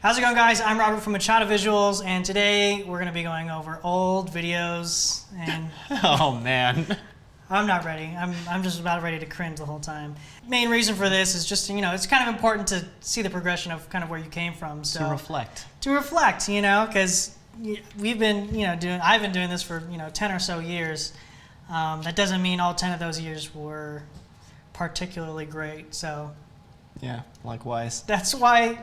How's it going, guys? I'm Robert from Machado Visuals, and today we're going to be going over old videos. And oh man, I'm not ready. I'm just about ready to cringe the whole time. Main reason for this is just, it's kind of important to see the progression of kind of where you came from. So to reflect. To reflect, because we've been, I've been doing this for 10 or so years. That doesn't mean all 10 of those years were particularly great. So yeah, likewise. That's why,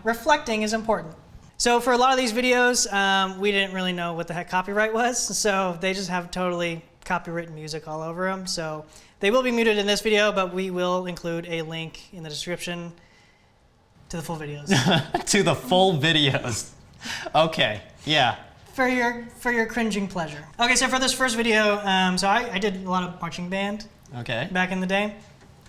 reflecting is important. So for a lot of these videos, we didn't really know what the heck copyright was, so they just have totally copywritten music all over them. So they will be muted in this video, but we will include a link in the description to the full videos. To the full videos. Okay, yeah. For your cringing pleasure. Okay, so for this first video, so I did a lot of marching band. Okay. Back in the day.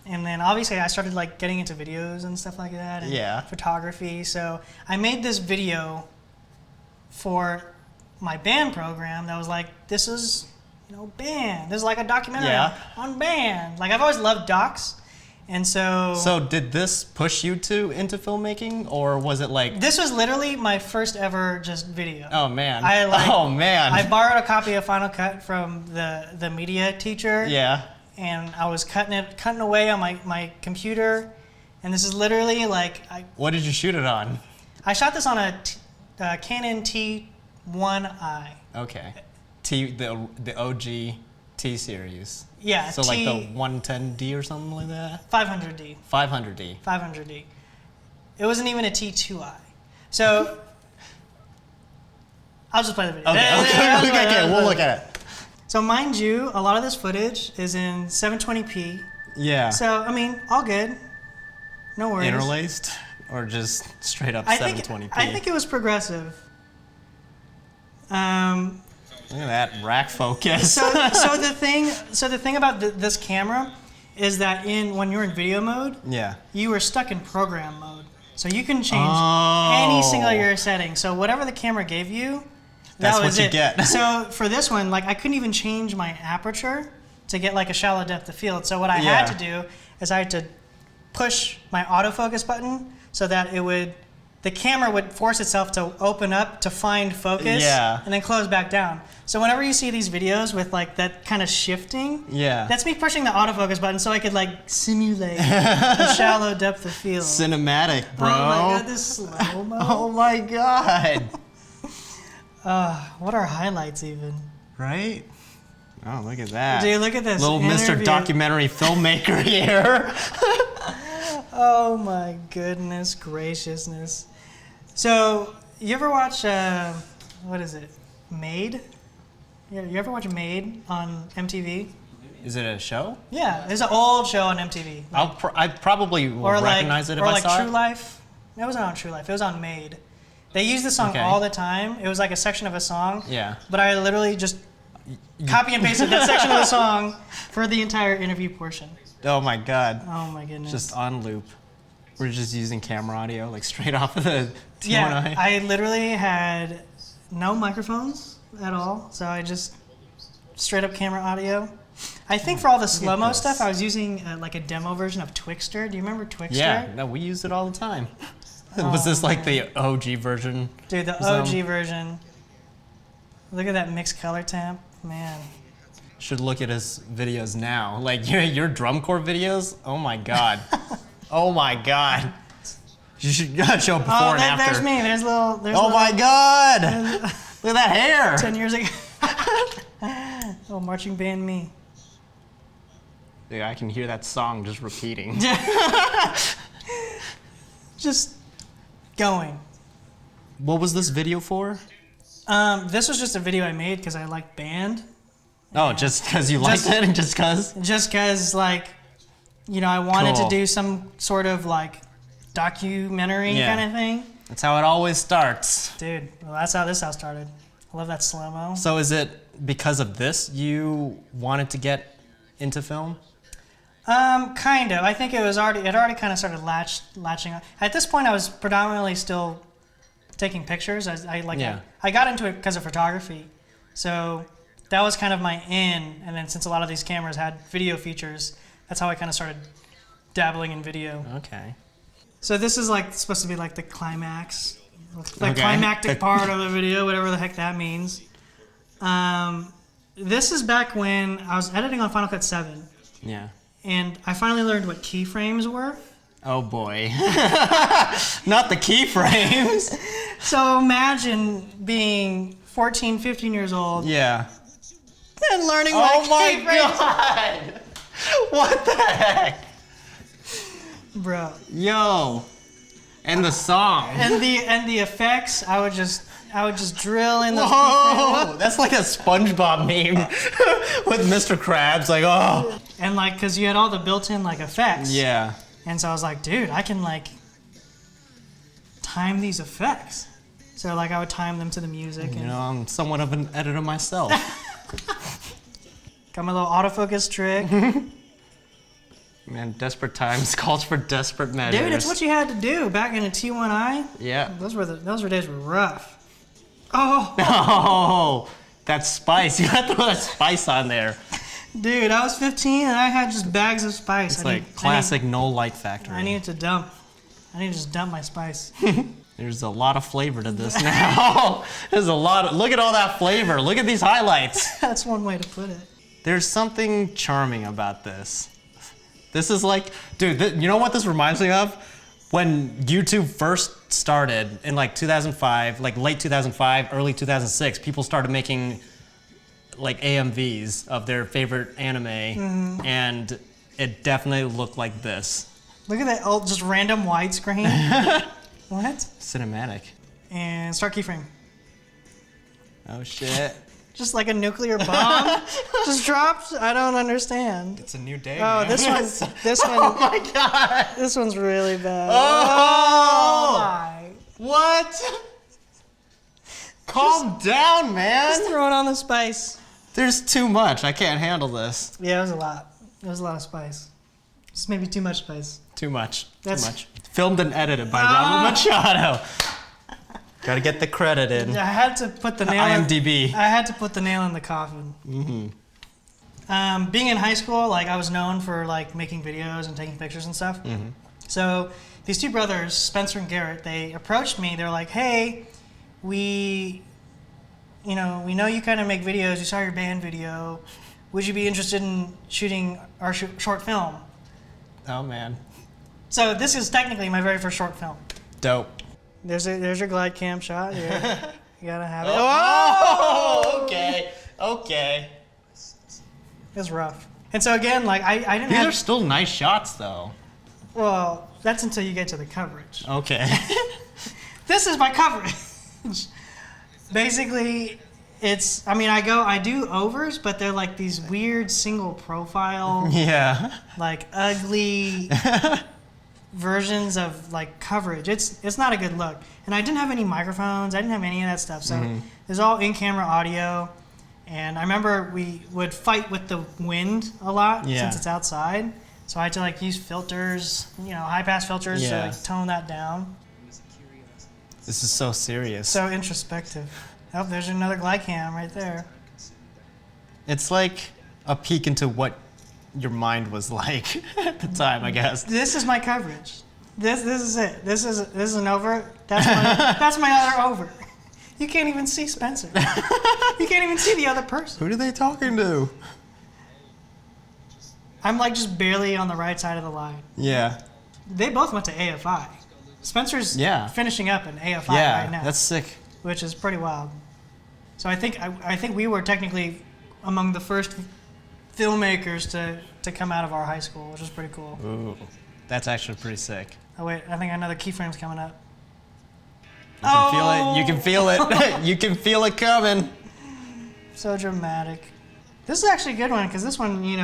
And then obviously I started getting into videos and stuff like that, and photography. So I made this video for my band program that was this is, band. This is like a documentary on band. I've always loved docs. And so... So did this push you into filmmaking, or was it This was literally my first ever just video. Oh man. Oh man. I borrowed a copy of Final Cut from the media teacher. Yeah. And I was cutting away on my computer, and this is literally What did you shoot it on? I shot this on a Canon T1i. Okay, the OG T series. Yeah. So the 110D or something like that. 500D. 500D. 500D. It wasn't even a T2i. So I'll just play the video. Okay. We'll look at it. So mind you, a lot of this footage is in 720p. Yeah. So, all good. No worries. Interlaced? Or just straight up 720p? I think it was progressive. Look at that rack focus. So the thing about this camera is that when you're in video mode, you were stuck in program mode. So you can change any single your setting. So whatever the camera gave you, that's what you get. So for this one, I couldn't even change my aperture to get a shallow depth of field. So what I had to do is I had to push my autofocus button so that the camera would force itself to open up to find focus and then close back down. So whenever you see these videos with that kind of shifting, that's me pushing the autofocus button so I could simulate the shallow depth of field. Cinematic, bro. Oh my god, this slow-mo. Oh my god. What are highlights even? Right? Oh, look at that. Dude, look at this. Little interview. Mr. Documentary Filmmaker here. Oh my goodness graciousness. So, you ever watch, what is it? Made? You ever watch Made on MTV? Is it a show? Yeah, it's an old show on MTV. I'd probably recognize it if I saw it. Or True Life. It wasn't on True Life. It was on Made. They use this song all the time. It was a section of a song. Yeah. But I literally just copy and pasted that section of the song for the entire interview portion. Oh my god. Oh my goodness. Just on loop. We're just using camera audio, straight off of the T1i. Yeah, I literally had no microphones at all, so I just straight up camera audio. I think for all the slow-mo stuff, I was using a demo version of Twixtor. Do you remember Twixtor? Yeah, no, we used it all the time. Was this the OG version? Dude, the OG version. Look at that mixed color temp, man. Should look at his videos now. Your drum corps videos, oh my god. Oh my god. You should show before and after. There's me. There's my god! Look at that hair! 10 years ago. Oh, marching band me. Dude, I can hear that song just repeating. Just going. What was this video for? This was just a video I made because I liked band. Oh, just because you liked it and just because? Just because, I wanted to do some sort of, documentary kind of thing. That's how it always starts. Dude, well, that's how this house started. I love that slow-mo. So is it because of this you wanted to get into film? Kind of. I think it already kind of started latching on. At this point, I was predominantly still taking pictures. I got into it because of photography. So that was kind of my in, and then since a lot of these cameras had video features, that's how I kind of started dabbling in video. Okay. So this is like supposed to be like the climax, the Okay. climactic part of the video, whatever the heck that means. This is back when I was editing on Final Cut 7, Yeah. and I finally learned what keyframes were. Oh boy. Not the keyframes. So imagine being 14, 15 years old Yeah. and learning what Oh my keyframes god. What the heck? Bro. Yo. And the song. And the effects, I would just drill in those Whoa! That's like a SpongeBob meme with Mr. Krabs. Like, oh. and like, cause you had all the built-in like effects. Yeah. And so I was like, dude, I can like time these effects. So like I would time them to the music. You And know, I'm somewhat of an editor myself. got my little autofocus trick. Man, desperate times calls for desperate measures. Dude, it's what you had to do back in a T1i. Yeah. Those days were rough. Oh, Oh, that spice. You got to throw that spice on there. dude, I was 15 and I had just bags of spice. It's like classic no light factory. I needed to just dump my spice. There's a lot of flavor to this now. There's a lot of, look at all that flavor. Look at these highlights. That's one way to put it. There's something charming about this. This is like, dude, you know what this reminds me of? When YouTube first started in like 2005, like late 2005, early 2006, people started making like AMVs of their favorite anime, and it definitely looked like this. Look at that, just random widescreen. What? Cinematic. And start keyframe. Oh shit. Just like a nuclear bomb just dropped. I don't understand. It's a new day. Oh, man. this one. Oh my god. This one's really bad. Oh! My. What? Calm down, man. Just throw it on the spice. There's too much. I can't handle this. Yeah, it was a lot. It was a lot of spice. Just maybe too much spice. Too much. That's- Too much. Filmed and edited by Robert Machado. Gotta get the credit in. I had to put the nail IMDb. I had to put the nail in the coffin. Being in high school, like I was known for like making videos and taking pictures and stuff. So these two brothers, Spencer and Garrett, they approached me. They're like, "Hey, we know you kind of make videos. We saw your band video. Would you be interested in shooting our short film?" Oh man. So this is technically my very first short film. Dope. There's your glide cam shot. Yeah, you gotta have it. Oh, okay. Okay. It was rough. And so again, like I didn't These have. are still nice shots though. Well, that's until you get to the coverage. Okay. This is my coverage. Basically, it's. I mean, I do overs, but they're like these weird single profile, Yeah. like ugly versions of like coverage. It's not a good look. And I didn't have any microphones. I didn't have any of that stuff. So it was all in-camera audio. And I remember we would fight with the wind a lot since it's outside. So I had to like use filters, high-pass filters to like tone that down. This is so serious. So introspective. Oh, there's another glide cam right there. It's like a peek into what your mind was like at the time, I guess. This is my coverage. This is it. This is an over. That's my other over. You can't even see Spencer. You can't even see the other person. Who are they talking to? I'm like just barely on the right side of the line. Yeah. They both went to AFI. Spencer's finishing up in AFI right now. That's sick. Which is pretty wild. So I think we were technically among the first filmmakers to come out of our high school, which was pretty cool. Ooh, that's actually pretty sick. Oh wait, I think another keyframe's coming up. You can feel it. You can feel it. You can feel it coming. So dramatic. This is actually a good one because this one, you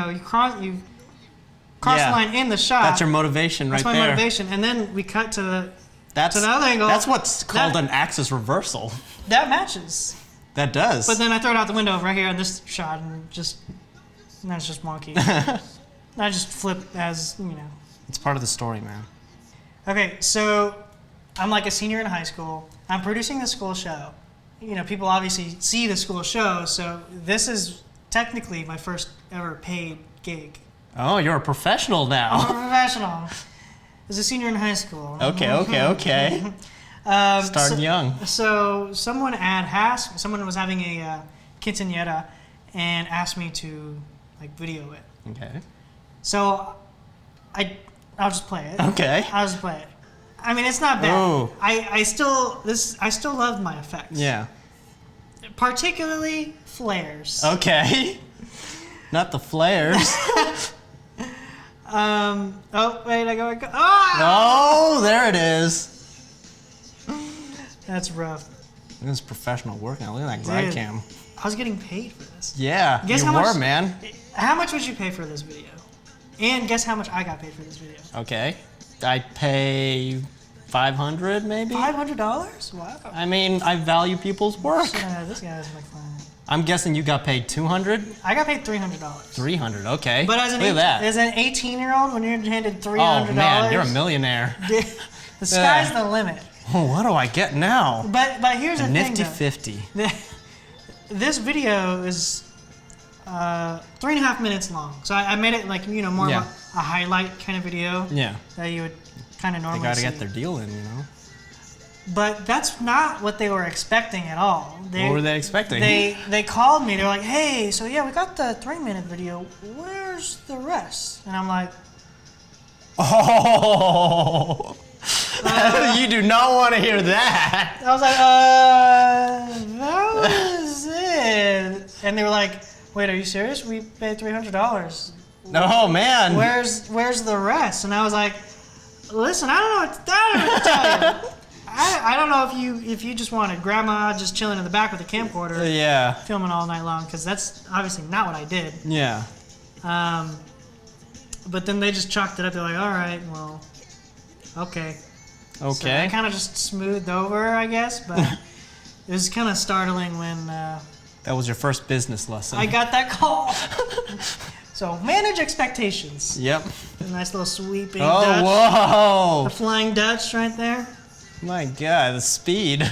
cross the line in the shot. That's your motivation right there. That's my motivation, and then we cut to the other angle. That's what's called an axis reversal. That matches. That does. But then I throw it out the window right here in this shot, and that's just wonky. I just flip as. It's part of the story, man. Okay, so I'm like a senior in high school. I'm producing the school show. People obviously see the school show, so this is technically my first ever paid gig. Oh, you're a professional I'm a now. professional. was a senior in high school. Okay. Starting young. So someone was having a quinceanera and asked me to like video it. Okay. So I'll just play it. Okay. I'll just play it. I mean, it's not bad. Ooh. I still love my effects. Yeah. Particularly flares. Okay. Not the flares. Oh wait, I go. Oh, there it is. That's rough. This is professional work now. Look at that glide Dude, cam. I was getting paid for this. Yeah, Guess you how were, much, man. How much would you pay for this video? And guess how much I got paid for this video? Okay. I'd pay $500 maybe? $500? Wow. I mean, I value people's work. This guy's like fun. I'm guessing you got paid $200? I got paid $300. $300, okay. But as an Look at that. as an 18-year-old, when you're handed $300, Oh man, you're a millionaire. the sky's the limit. Oh, what do I get now? But here's the thing, Nifty though. 50. This video is 3.5 minutes long. So I made it like, more Yeah. of a highlight kind of video Yeah. that you would kind of They normally gotta see. get their deal in, you know? But that's not what they were expecting at all. What were they expecting? They called me. They're like, "Hey, so yeah, we got the 3-minute video. Where's the rest?" And I'm like, Oh! You do not want to hear that. I was like, that was it. And they were like, "Wait, are you serious? We paid $300. Oh man. Where's the rest?" And I was like, "Listen, I don't know what to tell you. I don't know if you just wanted grandma just chilling in the back with a camcorder, Yeah. filming all night long, because that's obviously not what I did. Yeah. But then they just chalked it up. They're like, all right, well, okay. So Okay. I kind of just smoothed over, I guess, but it was kind of startling when That was your first business lesson. I got that call. So manage expectations. Yep. A nice little sweeping Oh, Dutch. whoa. The flying Dutch right there. My God, the speed.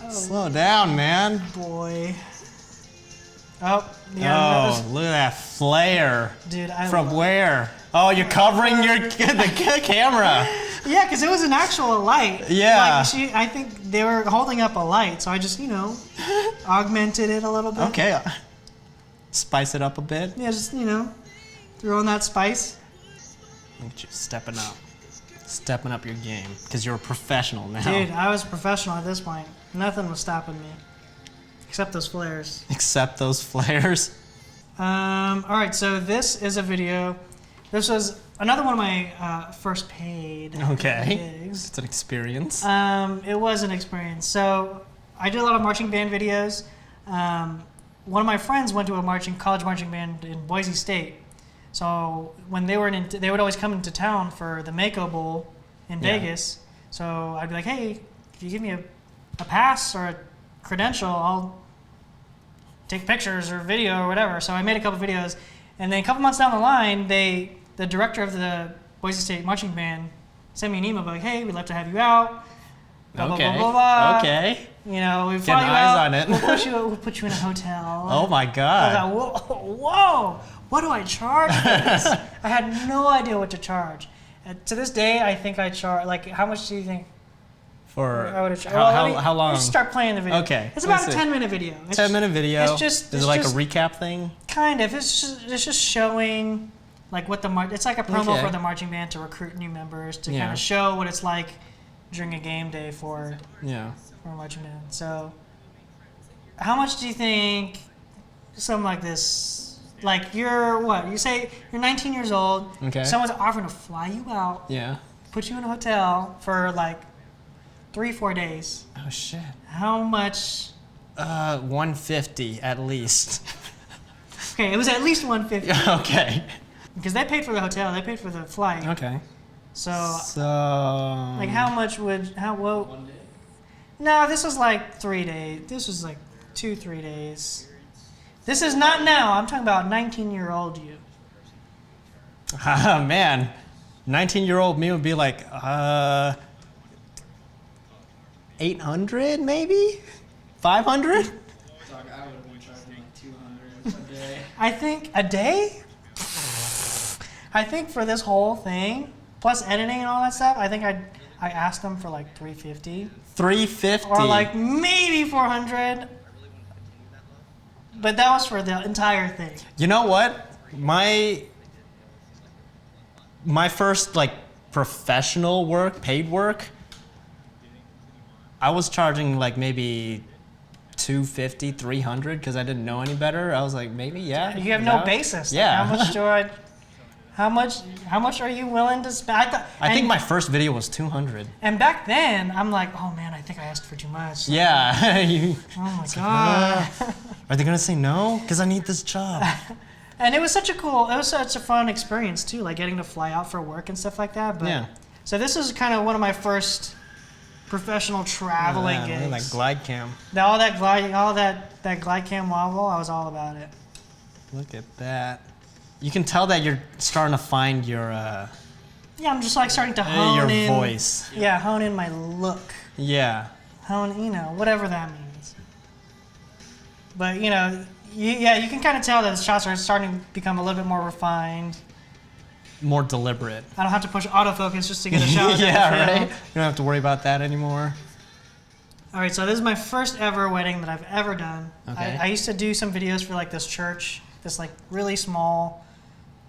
Slow down, man. Boy. Oh, yeah. Oh, look at that flare. Dude, I From love- where? Oh, you're covering the camera. Yeah, because it was an actual light. Yeah. Like I think they were holding up a light, so I just, augmented it a little bit. Okay. Spice it up a bit. Yeah, just, throw in that spice. Look at you stepping up. Stepping up your game. Because you're a professional now. Dude, I was professional at this point. Nothing was stopping me. Except those flares. Except those flares. Alright, so this is a video. This was another one of my first paid gigs. It's an experience. It was an experience. So I did a lot of marching band videos. One of my friends went to a college marching band in Boise State. So when they would always come into town for the Mako Bowl in Vegas. So I'd be like, hey, if you give me a pass or a credential, I'll take pictures or video or whatever. So I made a couple videos, and then a couple months down the line, the director of the Boise State marching band sent me an email like, hey, we'd love to have you out. Blah, blah, blah, blah, blah. Okay. We fly you Getting eyes out. on it. We'll put you in a hotel. Oh my God. I was like, whoa, what do I charge for this? I had no idea what to charge. To this day, I think I charge, how much do you think For I would have charged? how long? Let's start playing the video. Okay, It's about let's a see. 10-minute video. 10-minute video. It's just, Is it like a recap thing? kind of. It's just showing what it's like a promo Okay. for the marching band to recruit new members to Yeah. kind of show what it's like during a game day for Yeah. a marching band. So, how much do you think something like this? You're what? You say you're 19 years old. Okay. Someone's offering to fly you out, Yeah. put you in a hotel for 3-4 days. Oh shit. How much? 150 at least. Okay, it was at least 150 Okay. because they paid for the hotel, they paid for the flight. Okay. So, So. how much would well? 1 day. No, this was 3 days. This was 2-3 days. This is not now. I'm talking about 19-year-old you. Man, 19-year-old me would be like, 800 maybe? 500? Dog, I would have been charging 200 a day. I think a day. I think for this whole thing, plus editing and all that stuff, I think I asked them for like $350. $350. Or like maybe $400. But that was for the entire thing. You know what? My first like professional work, paid work, I was charging like maybe $250, $300 because I didn't know any better. I was like, maybe, yeah. You have no basis. Yeah. Like, how much are you willing to spend? I think my first video was $200. And back then, I'm like, oh man, I think I asked for too much. Yeah. Oh my god. Are they gonna say no? Because I need this job. And it was such a fun experience too, like getting to fly out for work and stuff like that. But, Yeah. So this is kind of one of my first professional traveling gigs. Look at that glide cam. All that glide cam wobble, I was all about it. Look at that. You can tell that you're starting to find your Yeah, I'm just like starting to hone in. your voice. Yeah, hone in my look. Yeah. Hone, whatever that means. But, you can kind of tell that the shots are starting to become a little bit more refined. More deliberate. I don't have to push autofocus just to get a shot. Yeah, right? You don't have to worry about that anymore. All right, so this is my first ever wedding that I've ever done. Okay. I used to do some videos for like this church, this like really small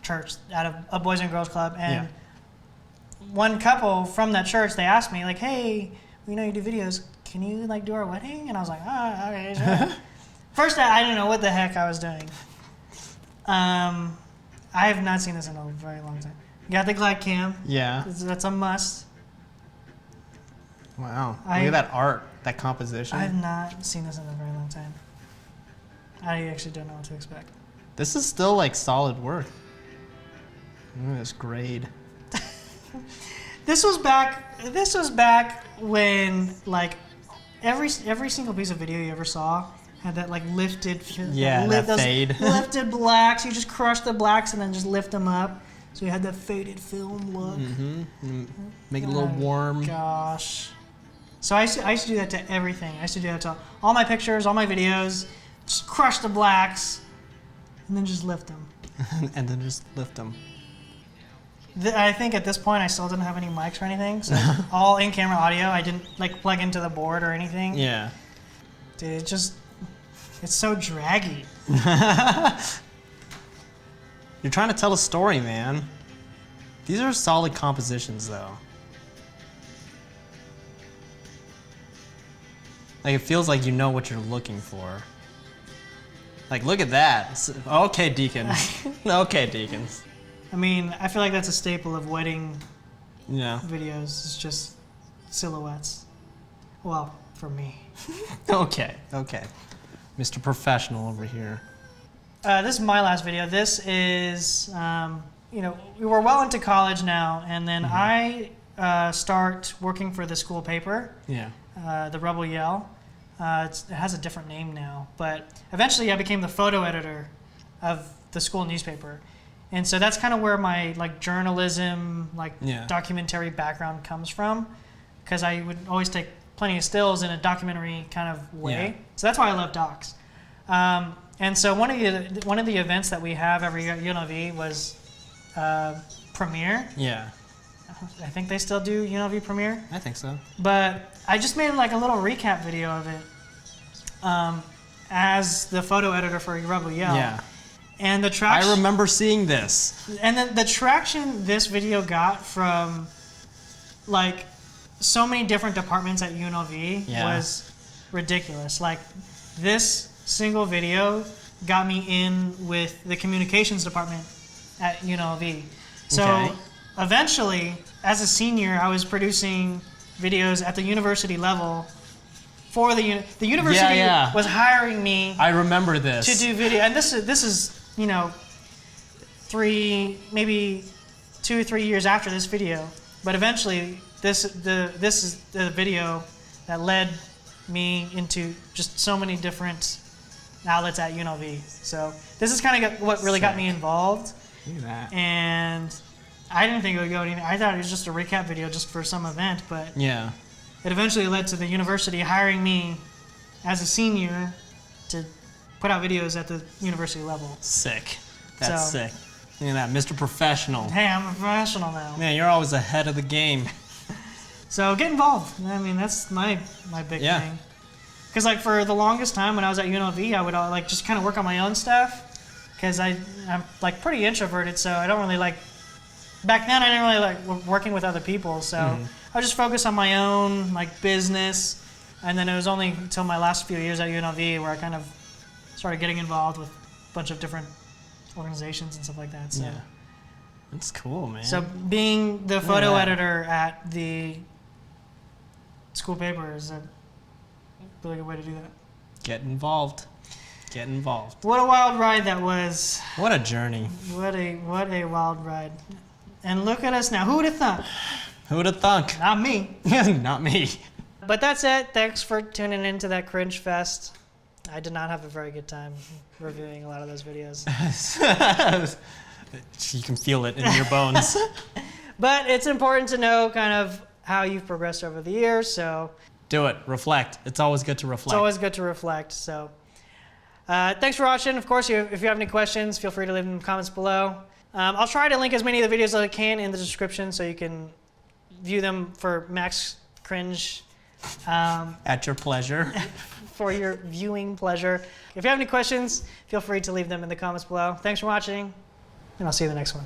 church out of a Boys and Girls Club. And one couple from that church, they asked me like, hey, we know you do videos. Can you like do our wedding? And I was like, oh, okay, sure. First, I didn't know what the heck I was doing. I have not seen this in a very long time. Got the glide cam. Yeah. That's a must. Wow. Look at that art, that composition. I have not seen this in a very long time. I actually don't know what to expect. This is still like solid work. Look at this grade. This was back when like every single piece of video you ever saw had that like lifted fade. lifted blacks. You just crush the blacks and then just lift them up. So you had that faded film look. Mm-hmm. Make it a little warm. Gosh. So I used to do that to everything. I used to do that to all my pictures, all my videos. Just crush the blacks and then just lift them. And then just lift them. I think at this point I still didn't have any mics or anything, so all in-camera audio. I didn't like plug into the board or anything. Yeah. Dude, it's so draggy. You're trying to tell a story, man. These are solid compositions, though. Like, it feels like you know what you're looking for. Like, look at that. Okay, Deacons. Okay, Deacons. I mean, I feel like that's a staple of wedding Yeah. videos. It's just silhouettes. Well, for me. Okay. Mr. Professional over here. This is my last video. This is, we were well into college now, and then I start working for the school paper, Yeah. the Rebel Yell. It has a different name now, but eventually I became the photo editor of the school newspaper. And so that's kind of where my like journalism, documentary background comes from, because I would always take plenty of stills in a documentary kind of way. Yeah. So that's why I love docs. And so one of the events that we have every year at UNLV was Premiere. Yeah. I think they still do UNLV Premiere. I think so. But I just made like a little recap video of it as the photo editor for Rebel Yell. Yeah. And the traction. I remember seeing this. And the traction this video got from like so many different departments at UNLV was ridiculous. Like this single video got me in with the communications department at UNLV. So eventually, as a senior, I was producing videos at the university level for the university was hiring me. I remember this. To do video, and this is maybe 2 or 3 years after this video, but eventually this is the video that led me into just so many different outlets at UNLV. So this is kind of what really got me involved. Look at that. And I didn't think it would go anywhere. I thought it was just a recap video just for some event, but it eventually led to the university hiring me as a senior to put out videos at the university level. Sick. That's sick. Look at that, Mr. Professional. Hey, I'm a professional now. Man, you're always ahead of the game. So get involved. I mean, that's my big thing. Because like for the longest time when I was at UNLV, I would like just kind of work on my own stuff. Because I'm like pretty introverted, so I don't really like. Back then, I didn't really like working with other people, so I would just focus on my own like business. And then it was only until my last few years at UNLV where I kind of started getting involved with a bunch of different organizations and stuff like that. So. Yeah. That's cool, man. So being the photo editor at the school paper is a really good way to do that. Get involved. Get involved. What a wild ride that was. What a journey. What a wild ride. And look at us now. Who would have thunk? Who would have thunk? Not me. Not me. But that's it. Thanks for tuning into that Cringe Fest. I did not have a very good time reviewing a lot of those videos. You can feel it in your bones. But it's important to know kind of how you've progressed over the years. So do it. Reflect. It's always good to reflect. It's always good to reflect. So thanks for watching. Of course, if you have any questions, feel free to leave them in the comments below. I'll try to link as many of the videos as I can in the description so you can view them for max cringe. At your pleasure. For your viewing pleasure. If you have any questions, feel free to leave them in the comments below. Thanks for watching, and I'll see you in the next one.